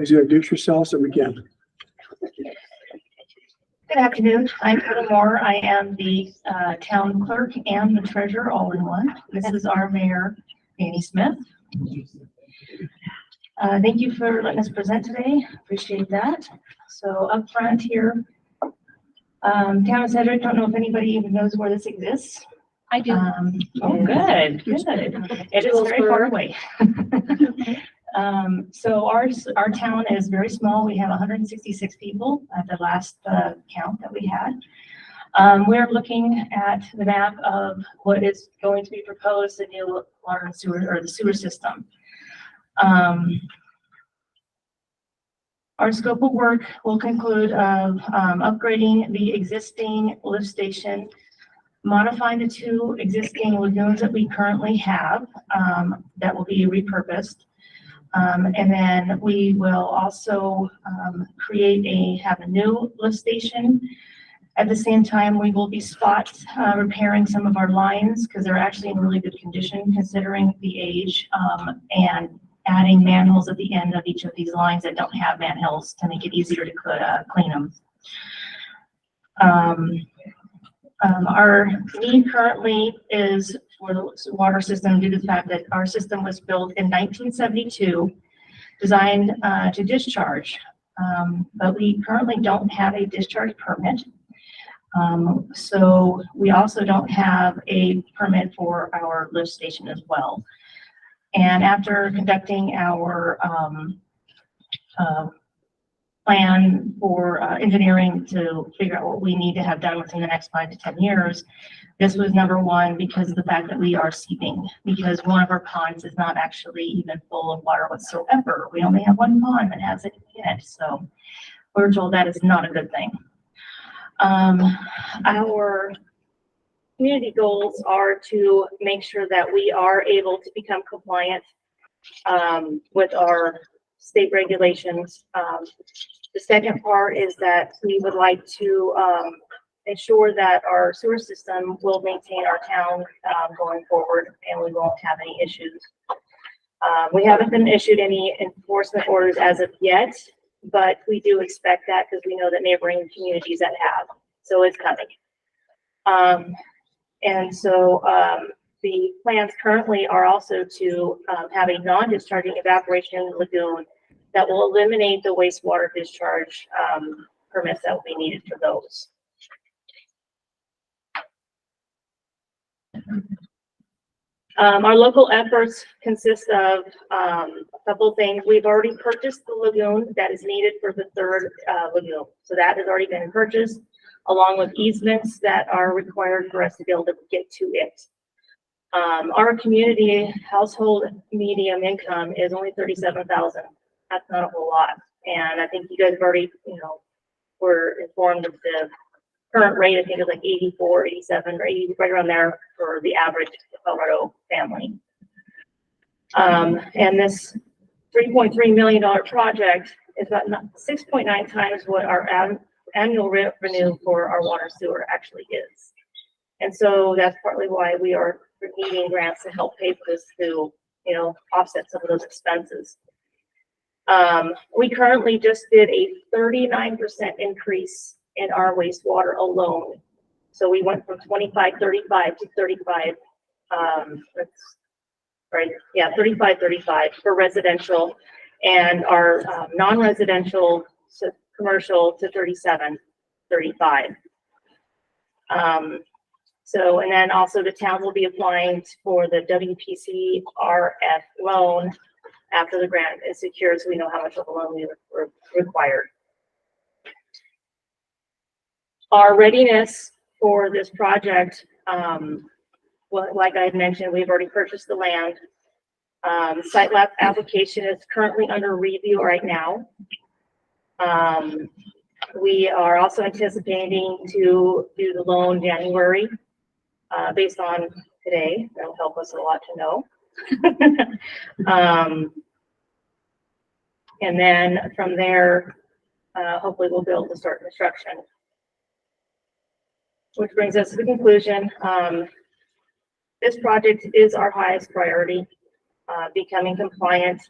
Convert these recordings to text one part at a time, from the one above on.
Please introduce yourself so we can. Good afternoon. I'm Heather Moore. I am the town clerk and the treasurer all in one. This is our mayor, Danny Smith. Thank you for letting us present today. Appreciate that. So up front here, town of Sedgwick, don't know if anybody even knows where this exists. I do. Oh, good. It is very far away. So our town is very small. We have 166 people at the last count that we had. We're looking at the map of what is going to be proposed, the new water and sewer, or the sewer system. Our scope of work will conclude of upgrading the existing lift station, modifying the 2 existing lagoons that we currently have that will be repurposed. And then we will also have a new lift station. At the same time, we will be repairing some of our lines because they're actually in really good condition considering the age, and adding manholes at the end of each of these lines that don't have manholes to make it easier to clean them. Our need currently is for the water system due to the fact that our system was built in 1972, designed to discharge, but we currently don't have a discharge permit. So we also don't have a permit for our lift station as well. And after conducting our plan for engineering to figure out what we need to have done within the next 5 to 10 years, this was number 1 because of the fact that we are seeping, because one of our ponds is not actually even full of water whatsoever. We only have 1 pond that has it in it, so we're told that is not a good thing. Our community goals are to make sure that we are able to become compliant with our state regulations. The second part is that we would like to ensure that our sewer system will maintain our town going forward and we won't have any issues. We haven't been issued any enforcement orders as of yet, but we do expect that because we know that neighboring communities that have, so it's coming. And so the plans currently are also to have a non-discharging evaporation lagoon that will eliminate the wastewater discharge permits that will be needed for those. Our local efforts consist of a couple of things. We've already purchased the lagoon that is needed for the 3rd lagoon. So that has already been purchased, along with easements that are required for us to be able to get to it. Our community household medium income is only $37,000. That's not a whole lot. And I think you guys have already, were informed of the current rate. I think it's like 84, 87, or 80, right around there for the average Colorado family. And this $3.3 million project is about 6.9 times what our annual revenue for our water sewer actually is. And so that's partly why we are needing grants to help pay for this to, offset some of those expenses. We currently just did a 39% increase in our wastewater alone. So we went from 25-35 to 35, that's right, yeah, 35-35 for residential, and our non-residential commercial to 37-35. So, and then also the town will be applying for the WPCRF loan after the grant is secured, so we know how much of a loan we required. Our readiness for this project, like I had mentioned, we've already purchased the land. Site lab application is currently under review right now. We are also anticipating to do the loan January, based on today. That'll help us a lot to know. And then from there, hopefully we'll be able to start construction. Which brings us to the conclusion. This project is our highest priority, becoming compliant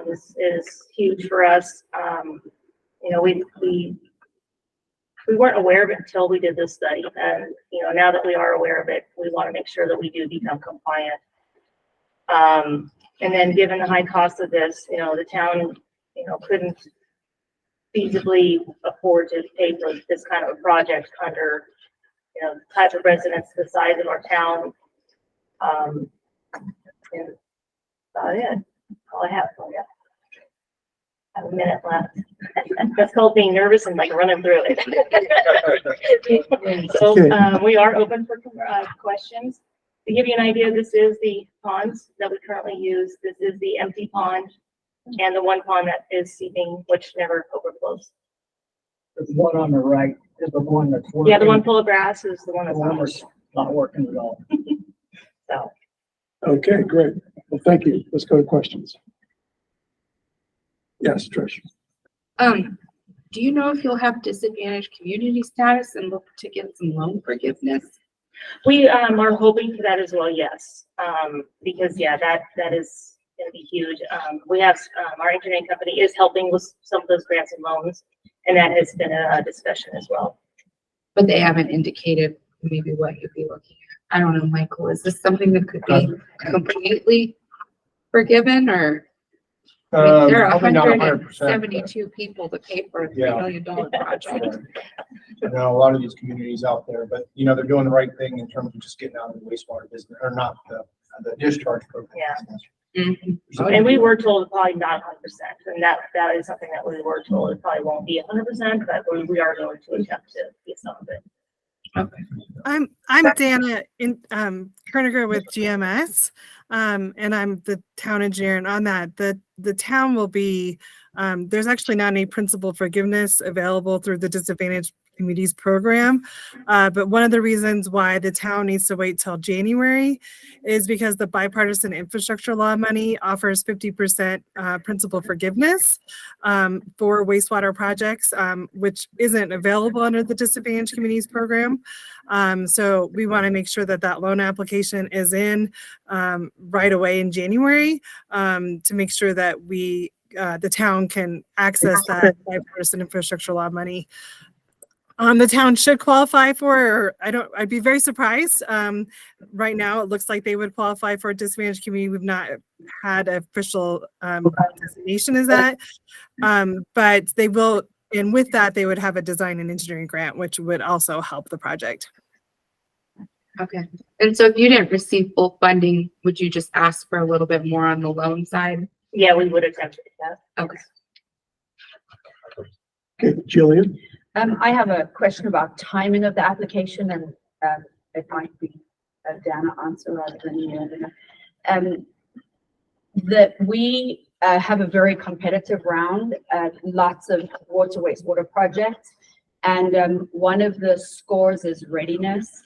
This is huge for us. You know, we weren't aware of it until we did this study, and you know, now that we are aware of it, we want to make sure that we do become compliant. And then given the high cost of this, you know, the town, you know, couldn't feasibly afford to pay for this kind of a project under, you know, the type of residents, the size of our town. And about it. All I have for you. I have a minute left. That's called being nervous and like running through it. So we are open for questions. To give you an idea, this is the ponds that we currently use. This is the empty pond and the one pond that is seeping, which never overflows. The one on the right is the one that's working. Yeah, the one full of grass is the one that's not working at all. So. Okay, great. Well, thank you. Let's go to questions. Yes, Trish. Do you know if you'll have disadvantaged community status and look to get some loan forgiveness? We are hoping for that as well, yes. Because yeah, that is going to be huge. We have our engineering company is helping with some of those grants and loans, and that has been a discussion as well. But they haven't indicated maybe what you'd be looking at. I don't know, Michael, is this something that could be completely forgiven, or I mean, there are 172 people to pay for a $3 million project. You know, a lot of these communities out there, but you know, they're doing the right thing in terms of just getting out of the wastewater business, or not the discharge program. Yeah. Mm-hmm. And we were told probably not 100%, and that is something that we were told it probably won't be 100%, but we are going to attempt to get some of it. Okay. I'm Dana Kerniger with GMS, and I'm the town engineer. And on that, the town will be there's actually not any principal forgiveness available through the Disadvantaged Communities Program, but one of the reasons why the town needs to wait till January is because the bipartisan infrastructure law money offers 50% principal forgiveness for wastewater projects, which isn't available under the Disadvantaged Communities Program. So we want to make sure that that loan application is in right away in January to make sure that we the town can access that bipartisan infrastructure law money. The town should qualify for, or I'd be very surprised. Right now, it looks like they would qualify for a disadvantaged community. We've not had official designation as that, but they will, and with that, they would have a design and engineering grant, which would also help the project. Okay. And so if you didn't receive full funding, would you just ask for a little bit more on the loan side? Yeah, we would attempt to do that. Okay. Okay, Jillian. I have a question about timing of the application, and it might be a Dana answer rather than you. That we have a very competitive round, lots of water wastewater projects, and one of the scores is readiness.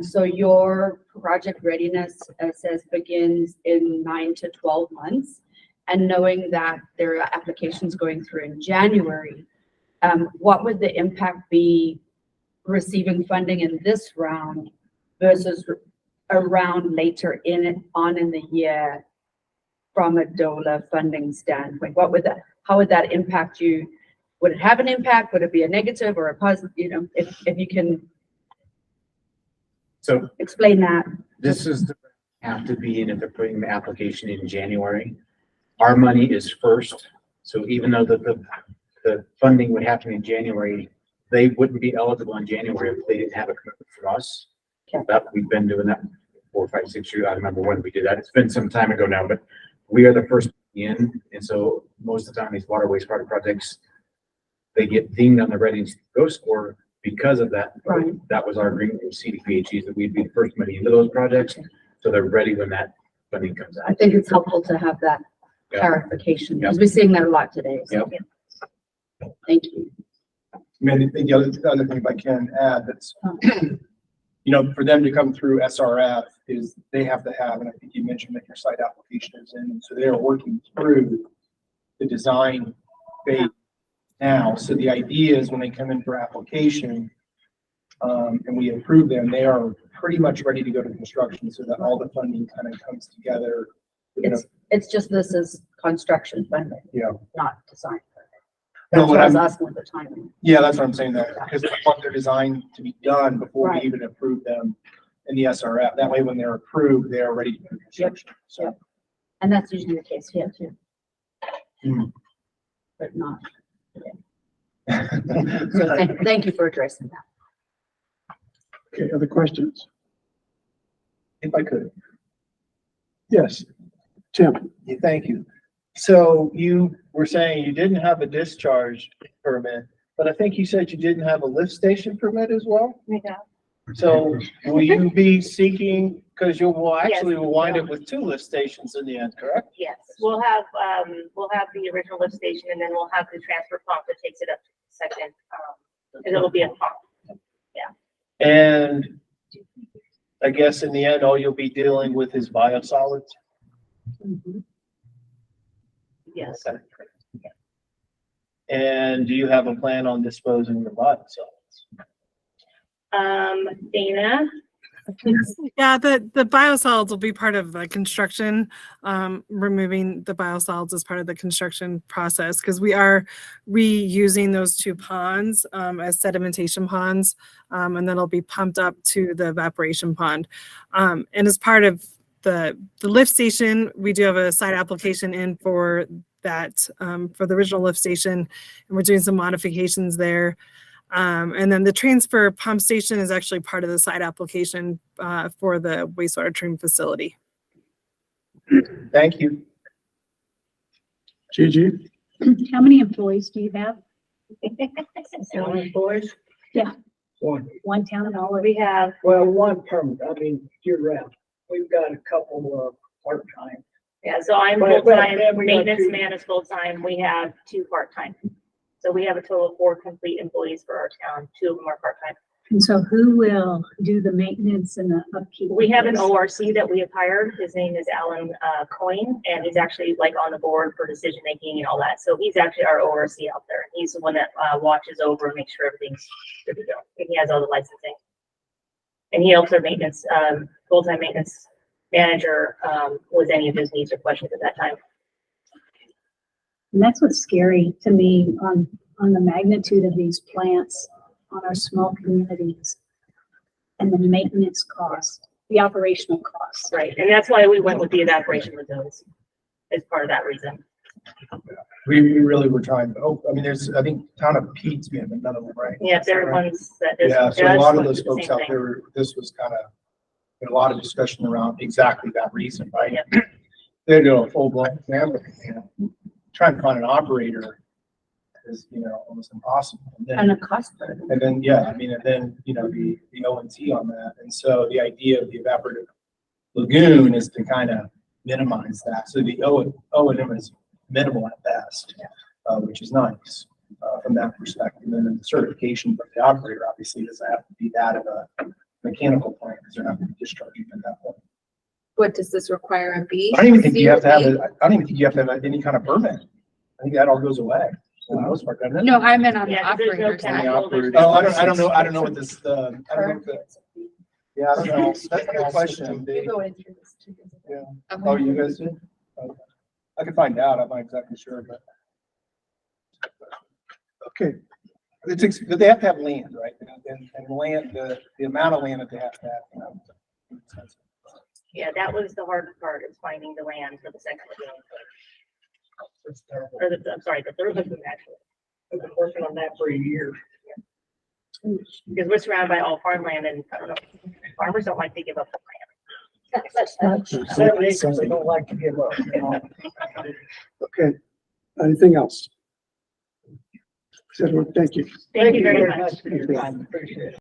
So your project readiness says begins in 9 to 12 months, and knowing that there are applications going through in January. What would the impact be receiving funding in this round versus a round later in the year from a DOLA funding standpoint? How would that impact you? Would it have an impact? Would it be a negative or a positive? You know, if you can explain that. This is the have to be in if they're putting the application in January. Our money is first, so even though the funding would happen in January, they wouldn't be eligible in January if they didn't have a commitment from us. Okay. That we've been doing that 4, 5, 6 years. I remember when we did that. It's been some time ago now, but we are the first in, and so most of the time these water wastewater projects, they get dinged on the readiness to go score because of that. Right. That was our agreement with CDPHEs that we'd be the first money into those projects, so they're ready when that funding comes out. I think it's helpful to have that clarification because we're seeing that a lot today. So. Thank you. I mean, the other thing, if I can add, that's, you know, for them to come through SRF is they have to have, and I think you mentioned that your site application is in, and so they are working through the design phase now. So the idea is when they come in for application and we approve them, they are pretty much ready to go to construction so that all the funding kind of comes together. It's just this is construction funding, Yeah. not design funding. No, That's what what I was I'm- asking with the timing. Yeah, that's what I'm saying there, because I want their design to be done before we Right. even approve them in the SRF. That way, when they're approved, they're ready to do construction. So, Yep. And that's usually the case here too. Hmm. But not. So thank you for addressing that. Okay, other questions? If I could. Yes, Tim. Yeah, thank you. So you were saying you didn't have a discharge permit, but I think you said you didn't have a lift station permit as well? Yeah. So will you be seeking, because you will Yes. actually will wind up with 2 lift stations in the end, correct? Yes, we'll have the original lift station and then we'll have the transfer pump that takes it up to the second, and it'll be a pump. And I guess in the end, all you'll be dealing with is biosolids? Yes. Okay. And do you have a plan on disposing of the biosolids? Dana, Yeah, the biosolids will be part of the construction, removing the biosolids as part of the construction process, because we are reusing those 2 ponds as sedimentation ponds, and then it'll be pumped up to the evaporation pond. And as part of the lift station, we do have a site application in for that, for the original lift station, and we're doing some modifications there. And then the transfer pump station is actually part of the site application for the wastewater treatment facility. Thank you. Gigi? How many employees do you have? Boys? One town and all of we have, Well, one permanent, I mean, year round. We've got a couple of part-time. yeah, so I'm But- full-time, but we got maintenance 2. man is full-time, we have 2 part-time. So we have a total of 4 complete employees for our town, 2 of them are part-time. And so who will do the maintenance and the upkeep? We have an of this? ORC that we have hired. His name is Alan Coyne, and he's actually like on the board for decision making and all that. So he's actually our ORC out there. He's the one that watches over and makes sure everything's good to go. And he has all the licensing. And he helps our maintenance, full-time maintenance manager with any of his needs or questions at that time. And that's what's scary to me on the magnitude of these plants on our small communities and the maintenance costs, the operational costs. Right, and that's why we went with the evaporation lagoons as part of that reason. we really were trying, I mean, I think town of Pete's, we have none of them, right? Yeah, they're ones that. Yeah, so a lot of those the folks same out thing. there, this was kind of, a lot of discussion around exactly that reason, right? Yep. They're doing a full-blown family, trying to find an operator is, almost impossible. And a cost burden. And then, yeah, I mean, and then, the O&T on that. And so the idea of the evaporative lagoon is to kind of minimize that. So the O&M is minimal at best, which is nice from that perspective. And then the certification for the operator obviously doesn't have to be that of a mechanical plant because they're not going to be discharging at that point. What does this require a B? I don't even think you have to have, C or B? I don't even think you have to have any kind of permit. I think that all goes away. For the most part, doesn't it? No, I meant on the Yeah, 'cause there's no operator side. chemical, there's Oh, no- I don't know what this, I don't know what the, yeah, I don't know. That's a good question. You're going through this too. Oh, you guys did? Okay. I can find out. I'm not exactly sure, but. Okay, But they have to have land, right? And land, the amount of land that they have to have. Yeah, that was the hardest part, is finding the land for the second lagoon. Or I'm sorry, the third lagoon actually. I've been working on that for a year. Because we're surrounded by all farmland and I don't know, farmers don't like to give up the land. 7 acres, they don't like to give up. okay. Anything else? Sedgwick, thank you. Thank you very much. For your time, appreciate it.